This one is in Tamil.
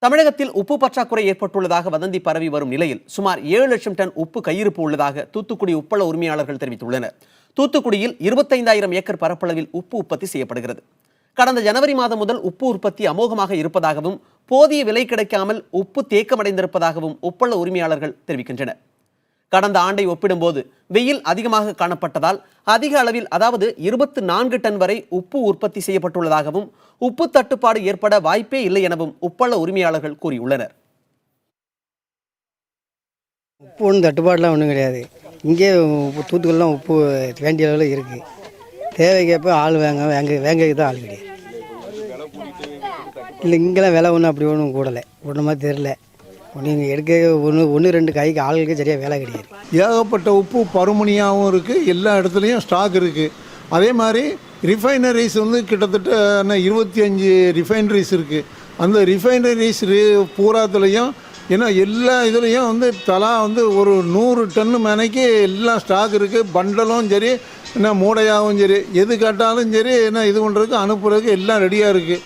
தமிழகத்தில் உப்பு பற்றாக்குறை ஏற்பட்டுள்ளதாக வதந்தி பரவி வரும் நிலையில் சுமார் 7 லட்சம் டன் உப்பு கையிருப்பு உள்ளதாக தூத்துக்குடி உப்பள உரிமையாளர்கள் தெரிவித்துள்ளனர். தூத்துக்குடியில் 25,000 ஏக்கர் பரப்பளவில் உப்பு உற்பத்தி செய்யப்படுகிறது. கடந்த ஜனவரி மாதம் முதல் உப்பு உற்பத்தி அமோகமாக இருப்பதாகவும் போதிய விலை கிடைக்காமல் உப்பு தேக்கமடைந்திருப்பதாகவும் உப்பள உரிமையாளர்கள் தெரிவிக்கின்றனர். கடந்த ஆண்டை ஒப்பிடும்போது வெயில் அதிகமாக காணப்பட்டதால் அதிக அளவில் அதாவது 24 டன் வரை உப்பு உற்பத்தி செய்யப்பட்டுள்ளதாகவும் உப்பு தட்டுப்பாடு ஏற்பட வாய்ப்பே இல்லை எனவும் உப்பள உரிமையாளர்கள் கூறியுள்ளனர். உப்பு ஒன்றும் தட்டுப்பாடுலாம் ஒன்றும் கிடையாது. இங்கே தூத்துக்குடிலாம் உப்பு வேண்டிய அளவில் இருக்குது. தேவைக்கேற்ப ஆள் வேங்கைக்கு தான் ஆள் கிடையாது. இல்லை இங்கெல்லாம் விலை ஒன்றும் அப்படி ஒன்றும் கூடலை, ஒன்று மாதிரி தெரில. நீங்கள் எடுக்க ஒன்று ரெண்டு கைக்கு ஆளுகளுக்கு சரியாக வேலை கிடையாது. ஏகப்பட்ட உப்பு பருமணியாகவும் இருக்குது, எல்லா இடத்துலையும் ஸ்டாக் இருக்குது. அதே மாதிரி ரிஃபைனரிஸ் கிட்டத்தட்ட 25 ரிஃபைனரிஸ் இருக்குது. அந்த ரிஃபைனரிஸ் பூராத்துலேயும் ஏன்னா எல்லா இதுலேயும் தலா ஒரு 100 டன்னு மேனைக்கு எல்லாம் ஸ்டாக் இருக்குது. பண்டலும் சரி, என்ன மூடையாகவும் சரி, எது கேட்டாலும் சரி, என்ன இது பண்ணுறதுக்கு அனுப்புறதுக்கு எல்லாம் ரெடியாக இருக்குது.